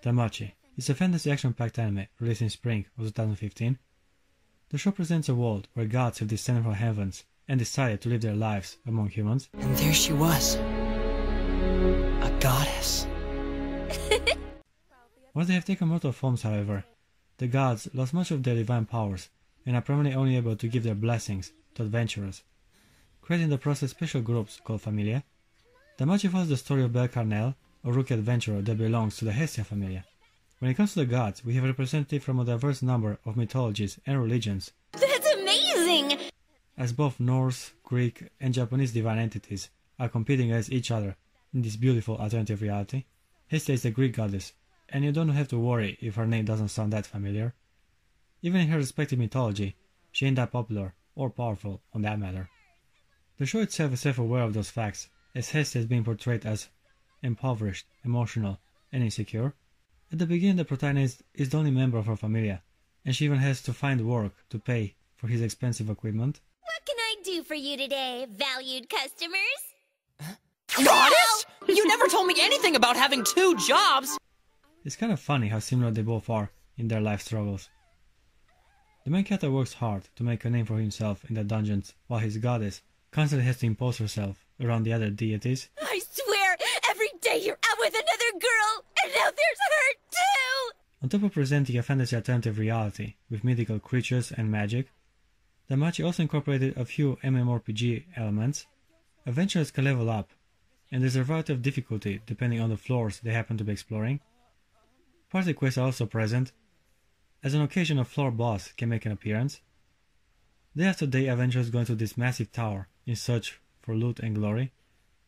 Danmachi is a fantasy action-packed anime released in spring of 2015. The show presents a world where gods have descended from heavens and decided to live their lives among humans. And there she was, a goddess. Once they have taken mortal forms, however, the gods lost much of their divine powers and are primarily only able to give their blessings to adventurers, creating in the process special groups called Familia. Danmachi follows the story of Belcarnel, a rookie adventurer that belongs to the Hestia Familia. When it comes to the gods, we have a representative from a diverse number of mythologies and religions. That's amazing! As both Norse, Greek, and Japanese divine entities are competing against each other in this beautiful alternative reality. Hestia is the Greek goddess, and you don't have to worry if her name doesn't sound that familiar. Even in her respective mythology, she ain't that popular or powerful on that matter. The show itself is self-aware of those facts, as Hestia is being portrayed as impoverished, emotional, and insecure. At the beginning, the protagonist is the only member of her familia, and she even has to find work to pay for his expensive equipment. What can I do for you today, valued customers? Goddess? You never told me anything about having 2 jobs! It's kind of funny how similar they both are in their life struggles. The main character works hard to make a name for himself in the dungeons, while his goddess constantly has to impose herself around the other deities. I swear, every day you're out with another girl, and now there's her too! On top of presenting a fantasy alternative reality with mythical creatures and magic, Danmachi also incorporated a few MMORPG elements. Adventurers can level up, and there's a variety of difficulty depending on the floors they happen to be exploring. Party quests are also present, as an occasional floor boss can make an appearance. Day after day, adventurers go into this massive tower in search for loot and glory,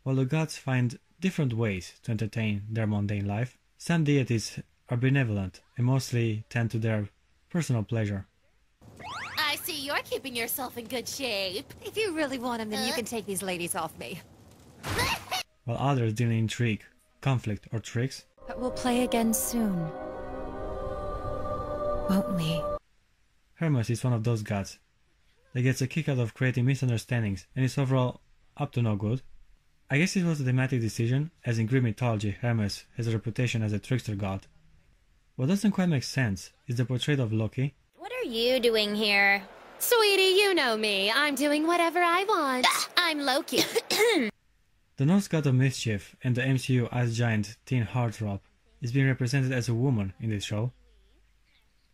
while the gods find different ways to entertain their mundane life. Some deities are benevolent and mostly tend to their personal pleasure, I see you're keeping yourself in good shape. If you really want them, then you can take these ladies off me. while others deal in intrigue, conflict, or tricks. But we'll play again soon. Won't we? Hermes is one of those gods that gets a kick out of creating misunderstandings and is overall up to no good. I guess it was a thematic decision, as in Greek mythology Hermes has a reputation as a trickster god. What doesn't quite make sense is the portrayal of Loki. What are you doing here? Sweetie, you know me. I'm doing whatever I want. I'm Loki. The Norse god of mischief and the MCU ice giant teen heartthrob is being represented as a woman in this show.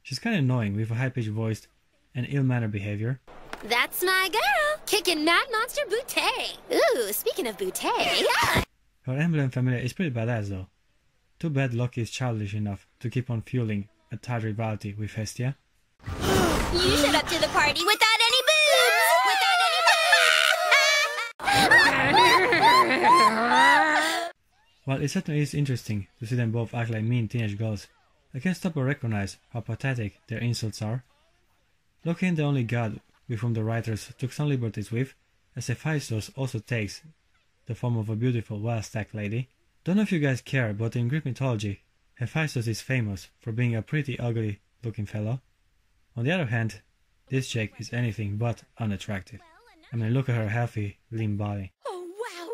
She's kinda annoying with a high-pitched voice and ill-mannered behavior. That's my girl, kicking Mad Monster Boutte. Ooh, speaking of Boutte, yeah. Her emblem familia is pretty badass though. Too bad Loki is childish enough to keep on fueling a tight rivalry with Hestia. You showed up to the party without any boobs! While it certainly is interesting to see them both act like mean teenage girls, I can't stop but recognize how pathetic their insults are. Loki ain't the only god with whom the writers took some liberties with, as Hephaestus also takes the form of a beautiful, well-stacked lady. Don't know if you guys care, but in Greek mythology, Hephaestus is famous for being a pretty ugly-looking fellow. On the other hand, this chick is anything but unattractive. I mean, look at her healthy, lean body. Oh, wow!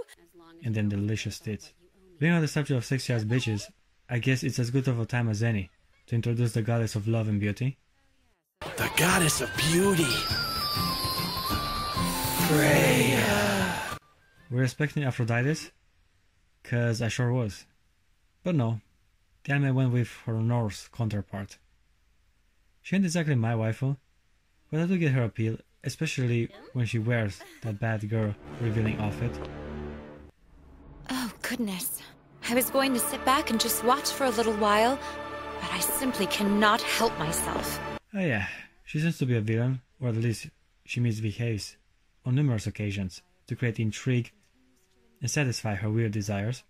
And then delicious tits. Being on the subject of sexy-ass bitches, I guess it's as good of a time as any to introduce the goddess of love and beauty. The goddess of beauty. Freya. We're expecting Aphrodite? Cause I sure was. But no, the anime went with her Norse counterpart. She ain't exactly my waifu, but I do get her appeal, especially when she wears that bad girl revealing outfit. Oh, goodness. I was going to sit back and just watch for a little while, but I simply cannot help myself. Oh yeah, she seems to be a villain, or at least she misbehaves on numerous occasions to create intrigue and satisfy her weird desires.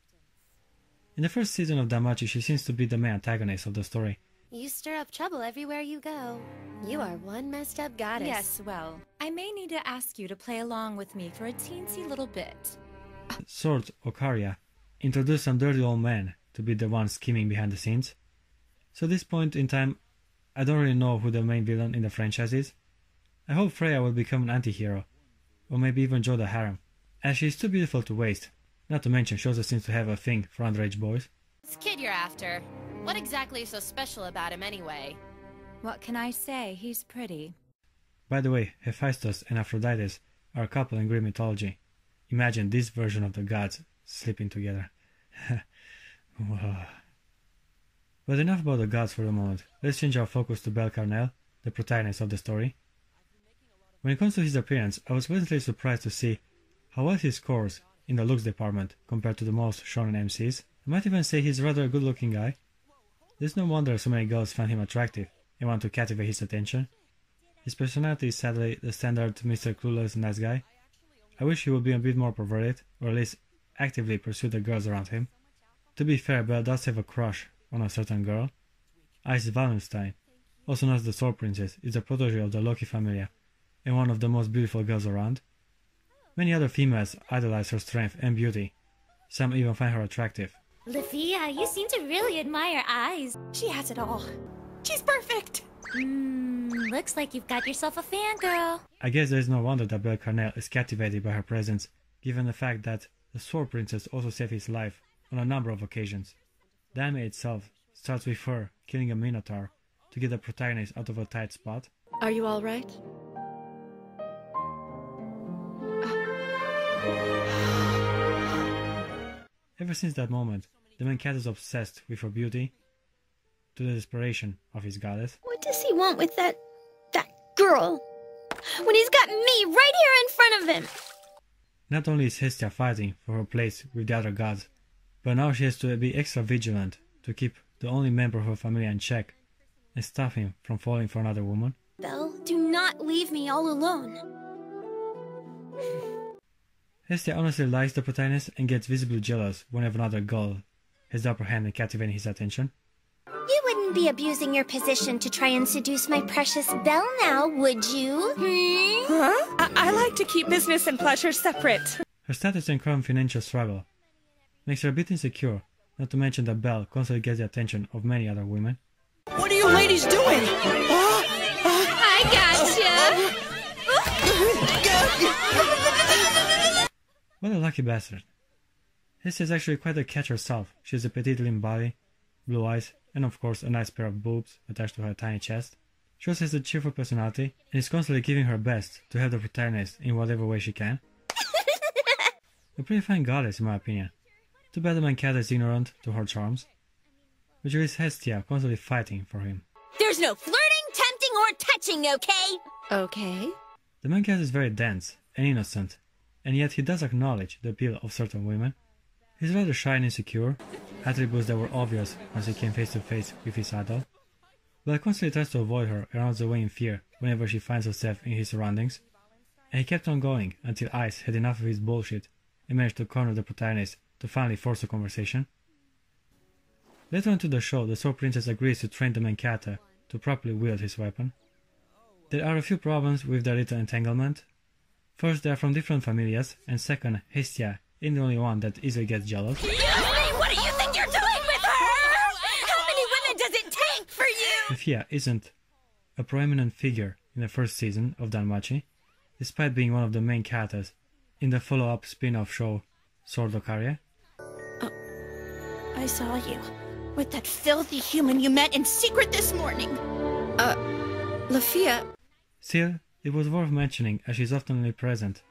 In the first season of Danmachi, she seems to be the main antagonist of the story. You stir up trouble everywhere you go. You are one messed up goddess. Yes, well, I may need to ask you to play along with me for a teensy little bit. Sword Okaria introduced some dirty old men to be the ones scheming behind the scenes. So at this point in time, I don't really know who the main villain in the franchise is. I hope Freya will become an anti-hero, or maybe even join the harem, as she is too beautiful to waste, not to mention she also seems to have a thing for underage boys. This kid you're after, what exactly is so special about him anyway? What can I say? He's pretty. By the way, Hephaestus and Aphrodite are a couple in Greek mythology. Imagine this version of the gods sleeping together. Whoa. But enough about the gods for the moment. Let's change our focus to Belle Carnell, the protagonist of the story. When it comes to his appearance, I was pleasantly surprised to see how well he scores in the looks department compared to the most shonen MCs. I might even say he's rather a good looking guy. There's no wonder so many girls find him attractive and want to captivate his attention. His personality is sadly the standard Mr. Clueless nice guy. I wish he would be a bit more perverted, or at least actively pursue the girls around him. To be fair, Belle does have a crush on a certain girl. Ice Wallenstein, also known as the Sword Princess, is a protege of the Loki familia and one of the most beautiful girls around. Many other females idolize her strength and beauty. Some even find her attractive. Lafia, you seem to really admire Eyes. She has it all. She's perfect. Looks like you've got yourself a fangirl. I guess there is no wonder that Belle Carnell is captivated by her presence, given the fact that the Sword Princess also saved his life on a number of occasions. The anime itself starts with her killing a minotaur to get the protagonist out of a tight spot. Are you all right? Ever since that moment, the main cat is obsessed with her beauty, to the desperation of his goddess. What does he want with that girl? When he's got me right here in front of him! Not only is Hestia fighting for her place with the other gods, but now she has to be extra vigilant to keep the only member of her family in check and stop him from falling for another woman. Belle, do not leave me all alone. Hestia honestly likes the protagonist and gets visibly jealous whenever another girl has the upper hand in captivating his attention. You wouldn't be abusing your position to try and seduce my precious Belle now, would you? Huh? I like to keep business and pleasure separate. Her status and current financial struggle makes her a bit insecure, not to mention that Belle constantly gets the attention of many other women. What are you ladies doing? I gotcha! What a lucky bastard. Hestia is actually quite a catch herself. She has a petite lean body, blue eyes, and of course a nice pair of boobs attached to her tiny chest. She also has a cheerful personality and is constantly giving her best to help the protagonist in whatever way she can. A pretty fine goddess in my opinion. Too bad the main cat is ignorant to her charms, which leaves Hestia constantly fighting for him. There's no flirting, tempting, or touching, okay? Okay. The main cat is very dense and innocent, and yet he does acknowledge the appeal of certain women. He's rather shy and insecure, attributes that were obvious once he came face to face with his idol, but constantly tries to avoid her and runs away in fear whenever she finds herself in his surroundings, and he kept on going until Ice had enough of his bullshit and managed to corner the protagonist to finally force a conversation. Later on into the show, the Sword Princess agrees to train the main kata to properly wield his weapon. There are a few problems with their little entanglement. First, they are from different familias, and second, Hestia isn't the only one that easily gets jealous. What do you think you're doing with her? How many women does it take for you? Lafia isn't a prominent figure in the first season of Danmachi, despite being one of the main katas in the follow-up spin-off show Sword Okaria. I saw you with that filthy human you met in secret this morning. Lafia. Still, it was worth mentioning as she's often only present,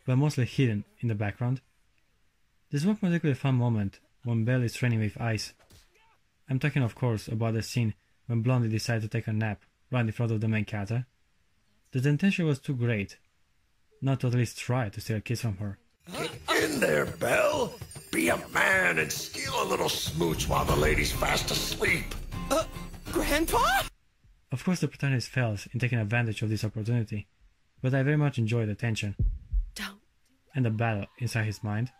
but mostly hidden in the background. There's one particularly fun moment when Belle is training with Ice. I'm talking of course about the scene when Blondie decided to take a nap right in front of the main kata. The temptation was too great not to at least try to steal a kiss from her. Get in there, Belle! Be a man and steal a little smooch while the lady's fast asleep! Grandpa? Of course the protagonist fails in taking advantage of this opportunity, but I very much enjoy the tension and the battle inside his mind.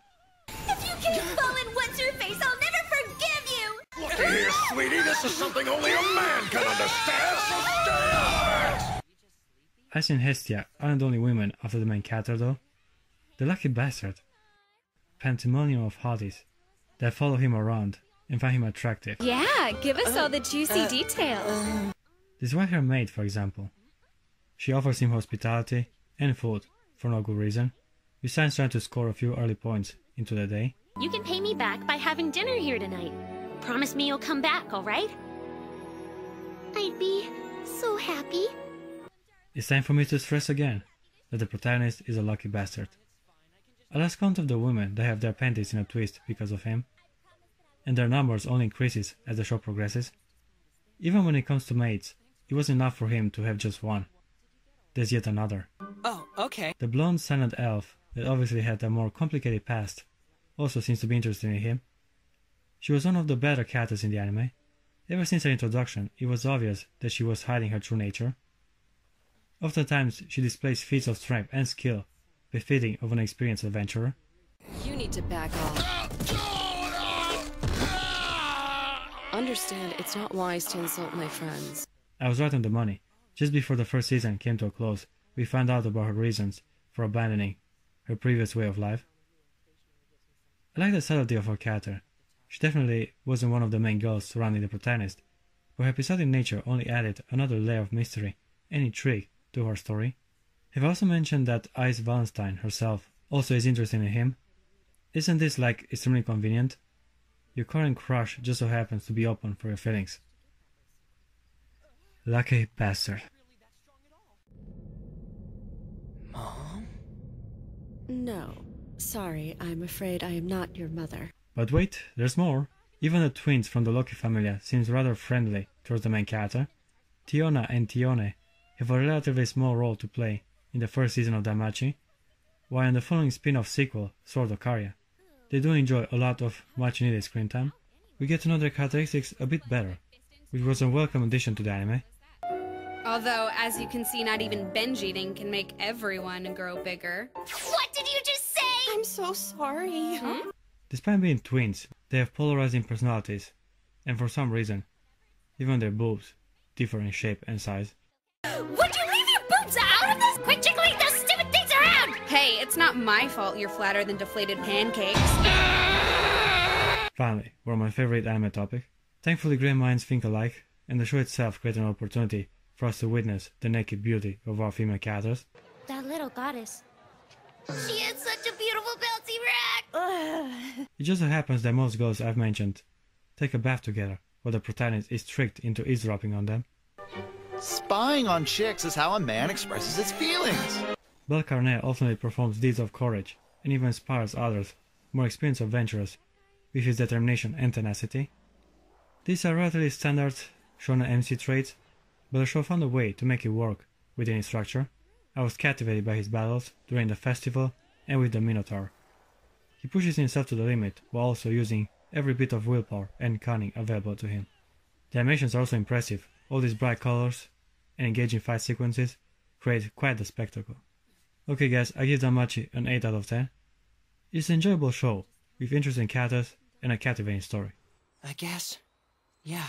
If you can't fall in what's her face, I'll never forgive you! Looky here, sweetie, this is something only a man can understand, so stay out of it! Ice and Hestia aren't the only women after the main kata though. The lucky bastard. Pandemonium of hotties that follow him around and find him attractive. Yeah, give us all the juicy details. This white-haired maid, for example. She offers him hospitality and food for no good reason, besides trying to score a few early points into the day. You can pay me back by having dinner here tonight. Promise me you'll come back, alright? I'd be so happy. It's time for me to stress again that the protagonist is a lucky bastard. I lost count of the women that have their panties in a twist because of him, and their numbers only increases as the show progresses. Even when it comes to mates, it was enough for him to have just one. There's yet another. Oh, okay. The blonde silent elf that obviously had a more complicated past also seems to be interested in him. She was one of the better characters in the anime. Ever since her introduction, it was obvious that she was hiding her true nature. Oftentimes, she displays feats of strength and skill befitting of an experienced adventurer. You need to back off. Understand, it's not wise to insult my friends. I was right on the money. Just before the first season came to a close, we found out about her reasons for abandoning her previous way of life. I like the subtlety of her character. She definitely wasn't one of the main girls surrounding the protagonist, but her episodic nature only added another layer of mystery and intrigue to her story. Have also mentioned that Ice Valentine herself also is interested in him. Isn't this like extremely convenient? Your current crush just so happens to be open for your feelings. Lucky bastard. Mom? No. Sorry, I'm afraid I am not your mother. But wait, there's more. Even the twins from the Loki family seems rather friendly towards the main character. Tiona and Tione have a relatively small role to play in the first season of Danmachi, while in the following spin-off sequel, Sword of Karya, they do enjoy a lot of much needed screen time. We get to know their characteristics a bit better, which was a welcome addition to the anime. Although, as you can see, not even binge eating can make everyone grow bigger. What did you just say? I'm so sorry. Hmm? Despite being twins, they have polarizing personalities, and for some reason, even their boobs differ in shape and size. Would you leave your boobs out of this? Quit jiggling those stupid things around! Hey, it's not my fault you're flatter than deflated pancakes. Finally, we're on my favorite anime topic. Thankfully, great minds think alike, and the show itself created an opportunity for us to witness the naked beauty of our female characters. That little goddess. She has such a beautiful bouncy rack! It just so happens that most girls I've mentioned take a bath together, while the protagonist is tricked into eavesdropping on them. Spying on chicks is how a man expresses his feelings. Belle Carnet ultimately performs deeds of courage and even inspires others, more experienced adventurers, with his determination and tenacity. These are relatively standard shonen MC traits, but the show found a way to make it work within its structure. I was captivated by his battles during the festival and with the Minotaur. He pushes himself to the limit while also using every bit of willpower and cunning available to him. The animations are also impressive. All these bright colors and engaging fight sequences create quite the spectacle. Okay guys, I give Danmachi an 8 out of 10. It's an enjoyable show with interesting characters and a captivating story. I guess. Yeah.